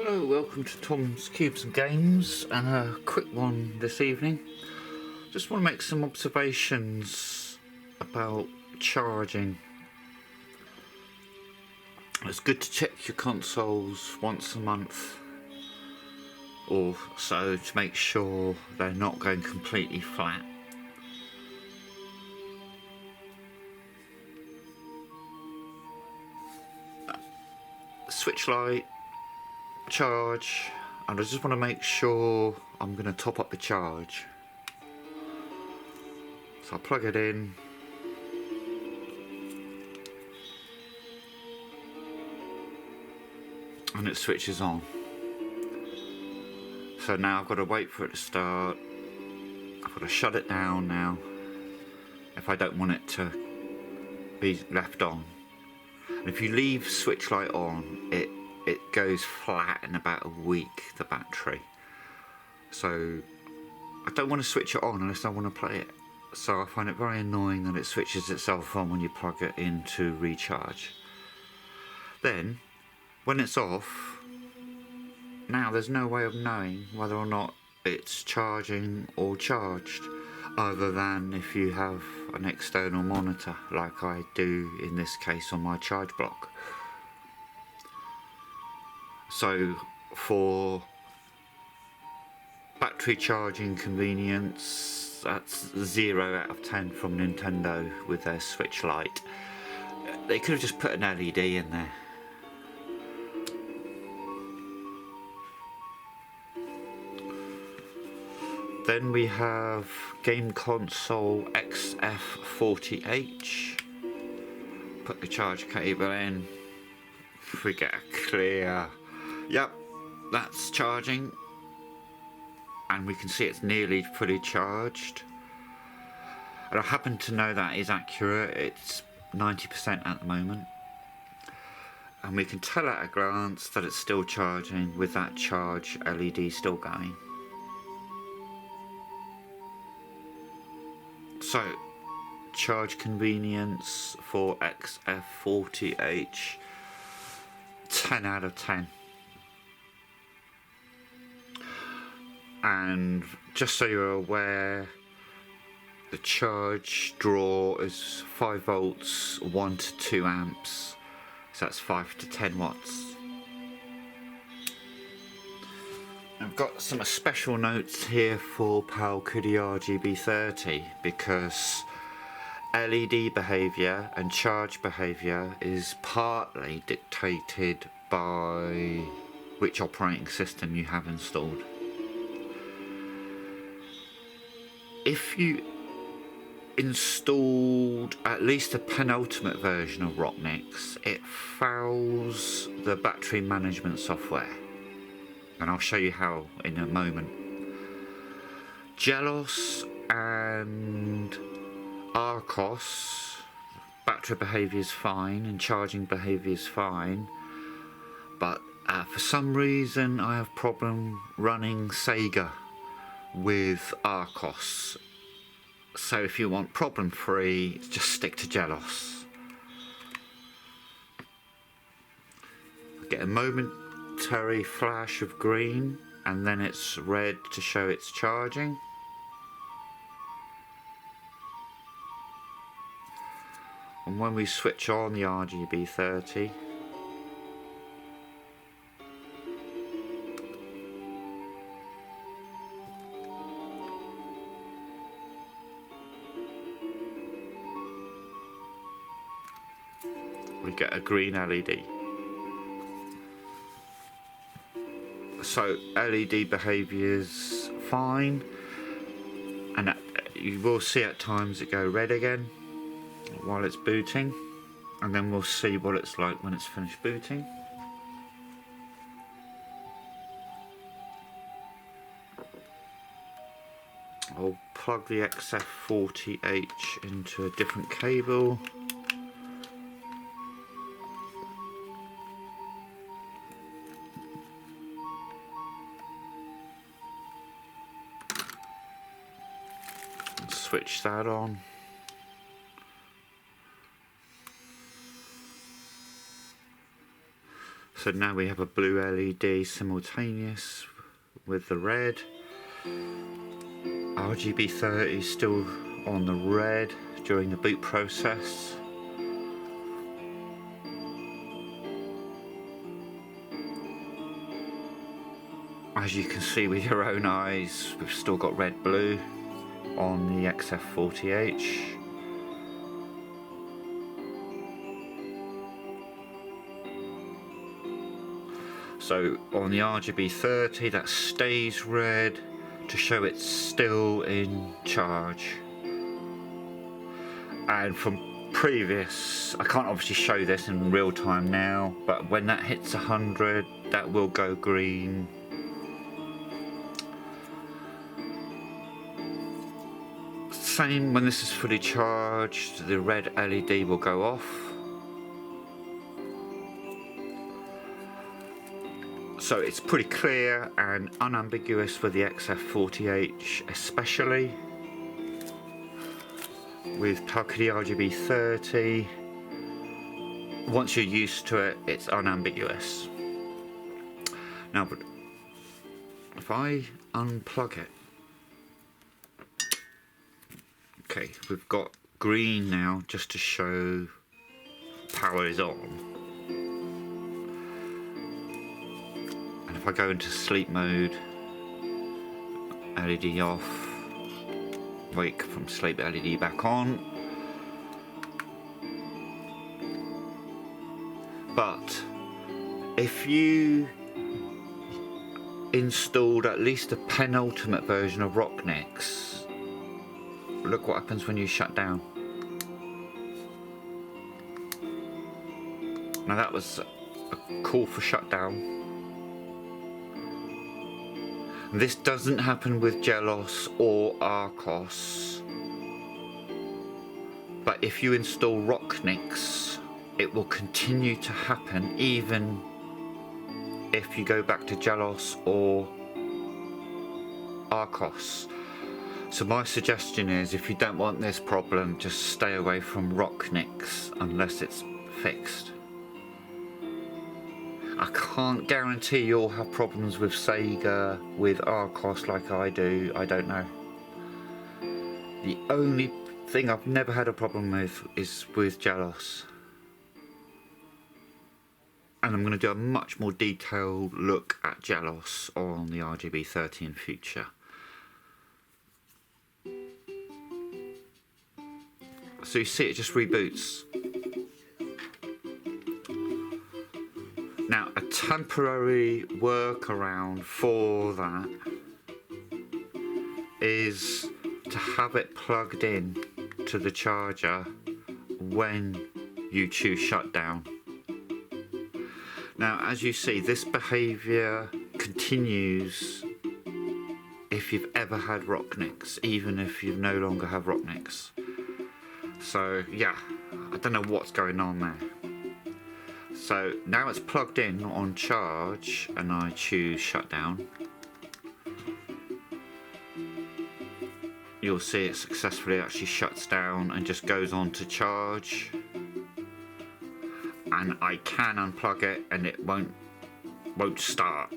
Hello, welcome to Tom's Cubes and Games, and a quick one this evening. Just want to make some observations about charging. It's good to check your consoles once a month or so to make sure they're not going completely flat. Switch light, charge, and I just want to make sure I'm going to top up the charge. So I plug it in, and it switches on. So now I've got to wait for it to start. I've got to shut it down now if I don't want it to be left on. And if you leave switch light on, it goes flat in about a week, the battery. So I don't want to switch it on unless I want to play it. So I find it very annoying that it switches itself on when you plug it in to recharge. Then when it's off, now there's no way of knowing whether or not it's charging or charged, other than if you have an external monitor like I do in this case on my charge block. So for battery charging convenience, that's 0 out of 10 from Nintendo with their switch light. They could have just put an LED in there. Then we have game console XF40H. Put the charge cable in. If we get a clear, yep, that's charging, and we can see it's nearly fully charged. And I happen to know that is accurate. It's 90% at the moment, and we can tell at a glance that it's still charging with that charge LED still going. So, charge convenience for XF40H, 10 out of 10. And just so you're aware, the charge draw is 5 volts, 1 to 2 amps, so that's 5 to 10 watts. I've got some special notes here for PAL Kiddy RGB30 because LED behaviour and charge behaviour is partly dictated by which operating system you have installed. If you installed at least a penultimate version of Rocknix, it fouls the battery management software, and I'll show you how in a moment. Gelos and Arcos, battery behaviour is fine and charging behaviour is fine, but for some reason I have problem running Sega with Arcos. So if you want problem free, just stick to Gelos. Get a momentary flash of green and then it's red to show it's charging. And when we switch on the RGB30, we get a green LED. So LED behaviour is fine, and you will see at times it go red again while it's booting, and then we'll see what it's like when it's finished booting. I'll plug the XF40H into a different cable. Switch that on. So now we have a blue LED simultaneous with the red. RGB 30 still on the red during the boot process. As you can see with your own eyes, we've still got red blue on the XF40H. So on the RGB 30 that stays red to show it's still in charge. And from previous, I can't obviously show this in real time now, but when that hits 100 that will go green. Same when this is fully charged, the red LED will go off. So it's pretty clear and unambiguous for the XF40H especially. With Talkity RGB 30, once you're used to it, it's unambiguous. Now, but if I unplug it, okay, we've got green now just to show power is on. And if I go into sleep mode, LED off, wake from sleep, LED back on. But if you installed at least a penultimate version of Rocknix, look what happens when you shut down. Now that was a call for shutdown. This doesn't happen with Gelos or Arcos, but if you install Rocknix, it will continue to happen even if you go back to Gelos or Arcos. So my suggestion is, if you don't want this problem, just stay away from Rocknix unless it's fixed. I can't guarantee you'll have problems with Sega, with Arcos like I do, I don't know. The only thing I've never had a problem with is with Gelos. And I'm going to do a much more detailed look at Gelos on the RGB 30 in future. So you see it just reboots. Now, a temporary workaround for that is to have it plugged in to the charger when you choose shutdown. Now, as you see, this behaviour continues if you've ever had Rocknix, even if you no longer have Rocknix. So yeah, I don't know what's going on there. So now it's plugged in on charge and I choose shutdown. You'll see it successfully actually shuts down and just goes on to charge. And I can unplug it and it won't start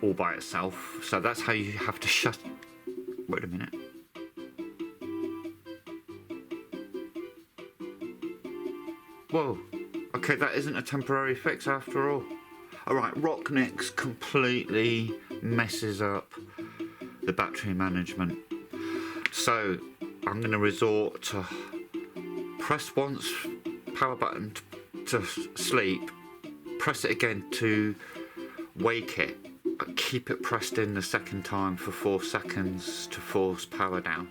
all by itself. So that's how you have to shut. Wait a minute. Whoa. Okay, that isn't a temporary fix after all. Alright, Rocknix completely messes up the battery management. So I'm going to resort to press once power button to sleep, press it again to wake it, but keep it pressed in the second time for 4 seconds to force power down.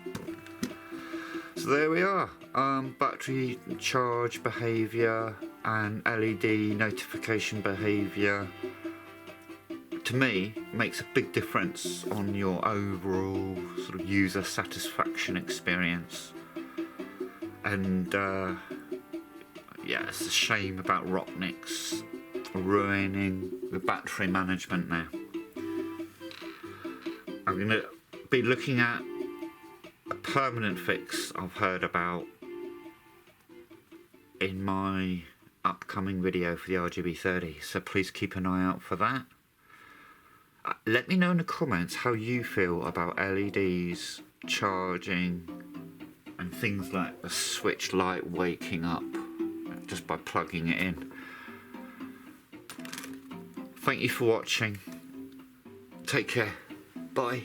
So there we are, battery charge behaviour and LED notification behaviour, to me, makes a big difference on your overall sort of user satisfaction experience. And yeah, it's a shame about Rocknix ruining the battery management now. I'm going to be looking at a permanent fix I've heard about in my upcoming video for the RGB30, so please keep an eye out for that. Let me know in the comments how you feel about LEDs, charging, and things like the switch light waking up just by plugging it in. Thank you for watching. Take care. Bye.